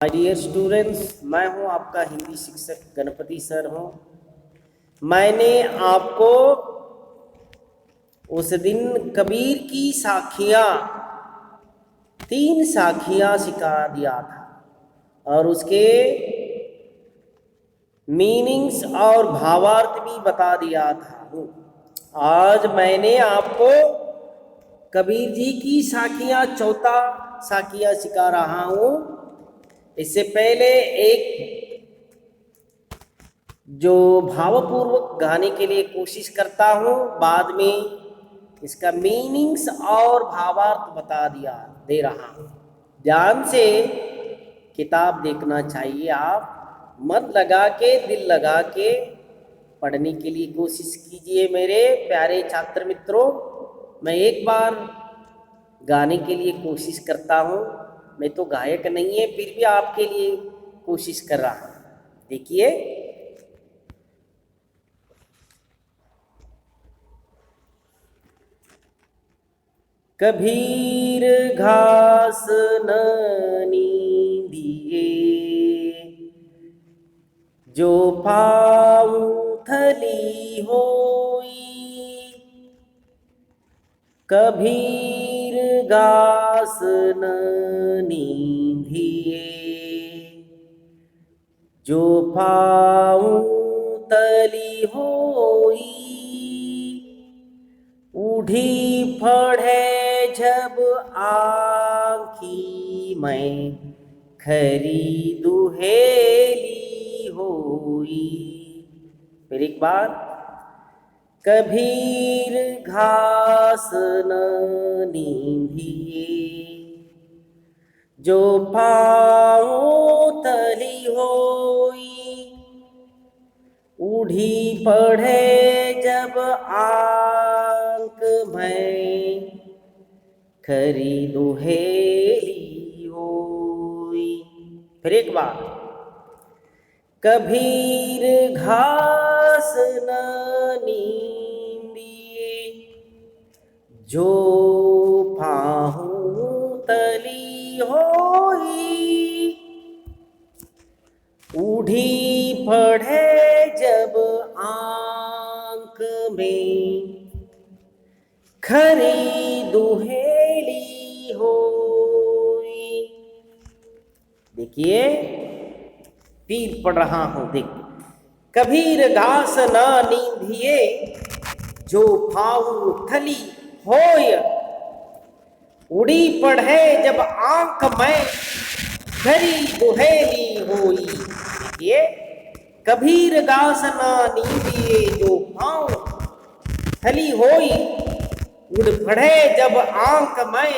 My dear students, मैं हूं आपका हिंदी शिक्षक गणपति सर हूं। मैंने आपको उस दिन कबीर की साखियां 3 साखियां सिखा दिया था और उसके मीनिंग्स और भावार्थ भी बता दिया था। आज मैंने आपको कबीर जी की साखियां चौथा साखियां सिखा रहा हूं। इससे पहले एक जो भावपूर्वक गाने के लिए कोशिश करता हूँ, बाद में इसका मीनिंग्स और भावार्थ बता दे रहा हूँ। ध्यान से किताब देखना चाहिए। आप मन लगा के, दिल लगा के पढ़ने के लिए कोशिश कीजिए मेरे प्यारे छात्र मित्रों। मैं एक बार गाने के लिए कोशिश करता हूँ। मैं तो गायक नहीं है, फिर भी आपके लिए कोशिश कर रहा हूँ। देखिए, कबीर घास न नींदिए, जो पाऊँ थली होई। कबीर घास न नींदिए, जो पाऊँ तली होई। उठी पढ़े जब आँखी में, खरी दुहेली होई। फिर एक बार, कबीर घास न नींदिए, जो पाँव तली होई। उठी पढ़े जब आँख में, खरी दुहेली होई। फिर एक बार, कबीर घास न नींदिए, जो पाहूँ तली होई। उठी पढ़े जब आँख में, खरी दुहेली होई। देखिए, फिर पढ़ रहा हूं। देख, कबीर घास न नींदिए, जो पाऊँ थली होय। उड़ी पढ़े जब आँख में, खरी दुहेली होई। देखिए, कबीर घास न नींदिए, जो पाँव थली होई। उड़ पढ़े जब आँख में,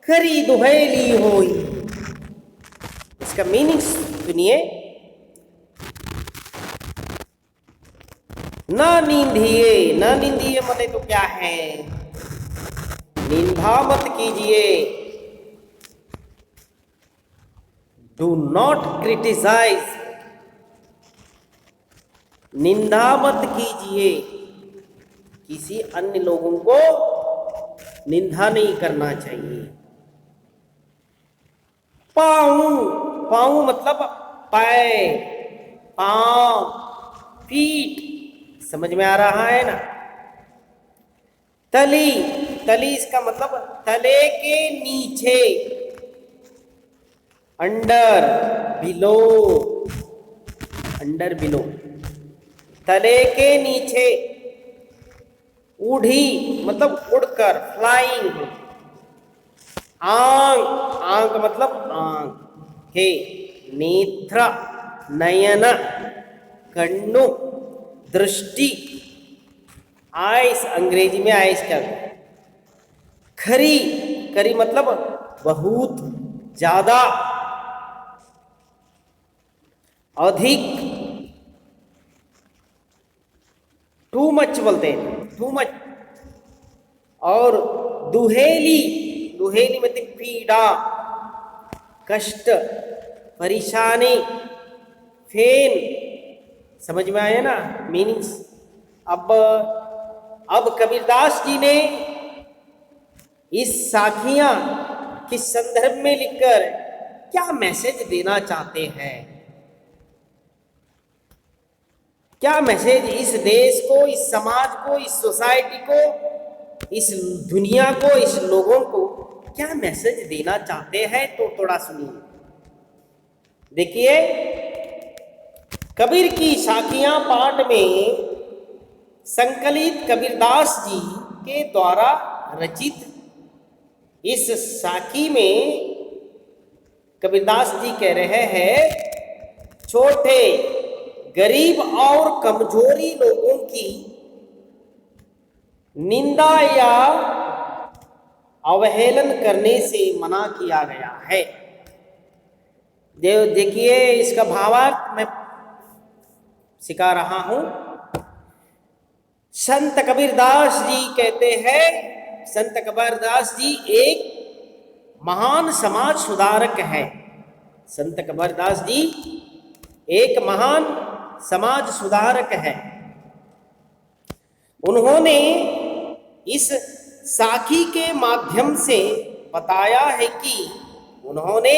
खरी दुहेली होई। इसका मीनिंग सुनिए। ना नींदिए मतलब तो क्या है? निंदा मत कीजिए। Do not criticise. निंदा मत कीजिए। किसी अन्य लोगों को निंदा नहीं करना चाहिए। पाँव मतलब पैर, पाँव, फीट। समझ में आ रहा है ना? तली इसका मतलब तले के नीचे, अंडर बिलो, तले के नीचे। उड़ी मतलब उड़कर, फ्लाइंग। आंख मतलब आंखें, नेत्र नयन, कन्नु दृष्टि, आइस अंग्रेजी में आइस क्या। खरी मतलब बहुत ज्यादा, अधिक, टू मच बोलते हैं, टू मच। और दुहेली मतलब पीड़ा, कष्ट, परेशानी, फेन। समझ में आया ना मीनिंग्स? अब कबीरदास जी ने इस साखियां किस संदर्भ में लिखकर क्या मैसेज देना चाहते हैं, क्या मैसेज इस देश को, इस समाज को, इस सोसाइटी को, इस दुनिया को, इस लोगों को क्या मैसेज देना चाहते हैं, तो थोड़ा सुनिए। देखिए, कबीर की साखियां पाठ में संकलित कबीरदास जी के द्वारा रचित इस साखी में कबीरदास जी कह रहे हैं, छोटे, गरीब और कमजोरी लोगों की निंदा या अवहेलन करने से मना किया गया है। देखिए, इसका भावार्थ मैं सिखा रहा हूं। संत कबीरदास जी कहते हैं, संत कबीरदास जी एक महान समाज सुधारक है। संत कबीरदास जी एक महान समाज सुधारक है। उन्होंने इस साखी के माध्यम से बताया है कि उन्होंने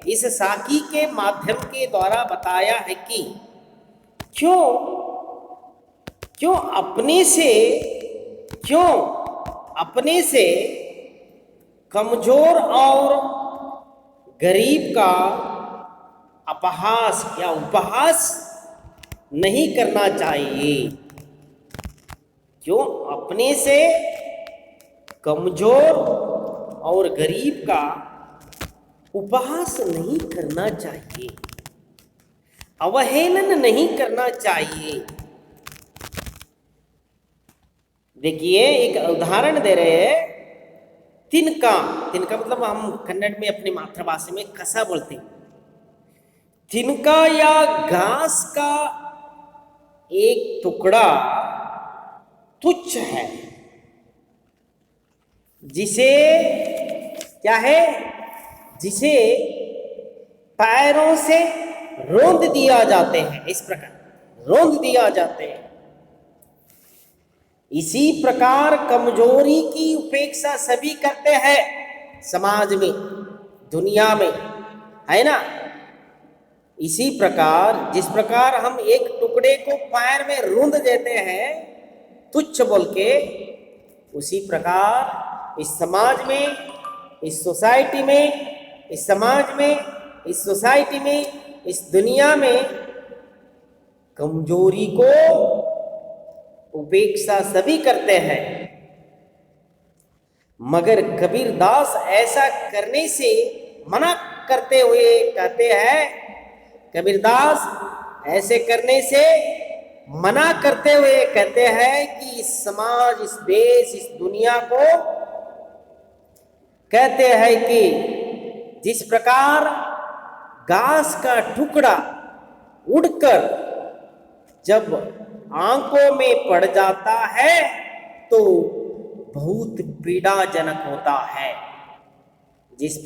इस साखी के माध्यम के द्वारा बताया है कि क्यों अपने से कमजोर और गरीब का अपहास या उपहास नहीं करना चाहिए। क्यों अपने से कमजोर और गरीब का उपहास नहीं करना चाहिए, अवहेलन नहीं करना चाहिए। देखिए, एक उदाहरण दे रहे हैं। तिनका मतलब हम कन्नड़ में अपनी मातृभाषा में कसा बोलते हैं। तिनका या घास का एक टुकड़ा तुच्छ है, जिसे क्या है, जिसे पैरों से रौंद दिया जाते हैं। इस प्रकार रौंद दिया जाते हैं। इसी प्रकार कमजोरी की उपेक्षा सभी करते हैं समाज में, दुनिया में, है ना। इसी प्रकार जिस प्रकार हम एक टुकड़े को पैर में रौंद देते हैं तुच्छ बोल के, उसी प्रकार इस समाज में, इस सोसाइटी में, इस समाज में, इस सोसाइटी में, इस दुनिया में कमजोरी को उपेक्षा सभी करते हैं। मगर कबीरदास ऐसा करने से मना करते हुए कहते हैं, कबीरदास ऐसे करने से मना करते हुए कहते हैं कि इस समाज, इस देश, इस दुनिया को कहते हैं कि जिस प्रकार घास का टुकड़ा उड़कर जब आंखों में पड़ जाता है तो बहुत पीड़ाजनक होता है। जिस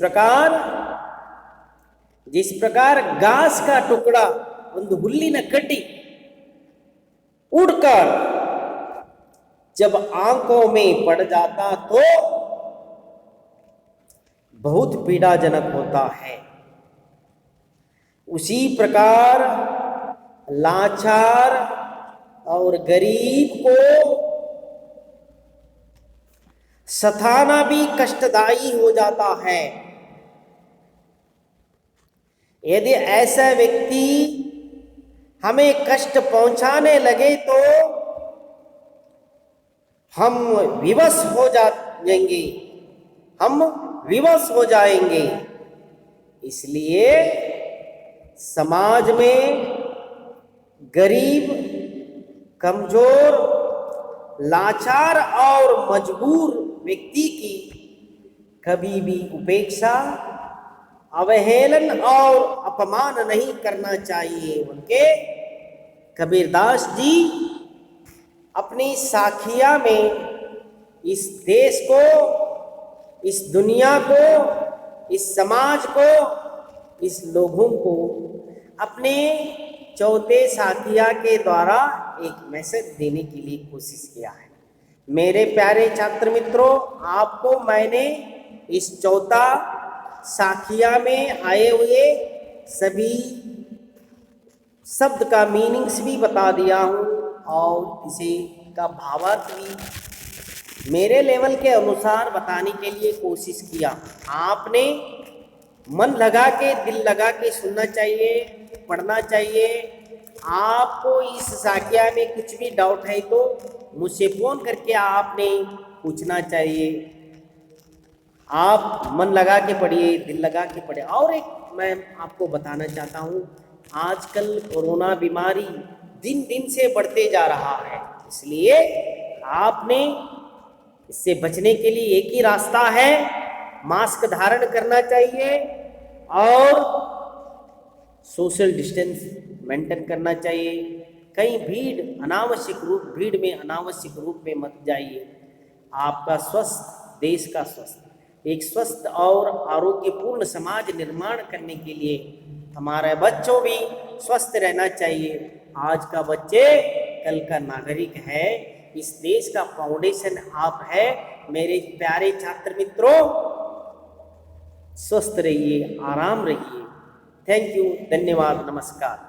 प्रकार घास का टुकड़ा ಒಂದು ಹುಲ್ಲಿನ ಕಡ್ಡಿ उड़कर जब आंखों में पड़ जाता तो बहुत पीड़ाजनक होता है। उसी प्रकार लाचार और गरीब को सताना भी कष्टदायी हो जाता है। यदि ऐसा व्यक्ति हमें कष्ट पहुंचाने लगे तो हम विवश हो जाएंगे। इसलिए समाज में गरीब, कमजोर, लाचार और मजबूर व्यक्ति की कभी भी उपेक्षा, अवहेलन और अपमान नहीं करना चाहिए। उनके कबीरदास जी अपनी साखिया में इस देश को, इस दुनिया को, इस समाज को, इस लोगों को अपने चौथे साखिया के द्वारा एक मैसेज देने के लिए कोशिश किया है। मेरे प्यारे छात्र मित्रों, आपको मैंने इस चौथा साखिया में आए हुए सभी शब्द का मीनिंग्स भी बता दिया हूँ और इसे का भावार्थ भी मेरे लेवल के अनुसार बताने के लिए कोशिश किया। आपने मन लगा के, दिल लगा के सुनना चाहिए, पढ़ना चाहिए। आपको इस साखिया में कुछ भी डाउट है तो मुझसे फ़ोन करके आपने पूछना चाहिए। आप मन लगा के पढ़िए, दिल लगा के पढ़िए। और एक मैं आपको बताना चाहता हूँ, आजकल कोरोना बीमारी दिन दिन से बढ़ते जा रहा है, इसलिए आपने इससे बचने के लिए एक ही रास्ता है, मास्क धारण करना चाहिए और सोशल डिस्टेंस मेंटेन करना चाहिए। कहीं भीड़ में अनावश्यक रूप में मत जाइए। आपका स्वस्थ देश का स्वस्थ, एक स्वस्थ और आरोग्यपूर्ण समाज निर्माण करने के लिए हमारे बच्चों भी स्वस्थ रहना चाहिए। आज का बच्चे कल का नागरिक है, इस देश का फाउंडेशन आप है। मेरे प्यारे छात्र मित्रों, स्वस्थ रहिए, आराम रहिए। थैंक यू, धन्यवाद, नमस्कार।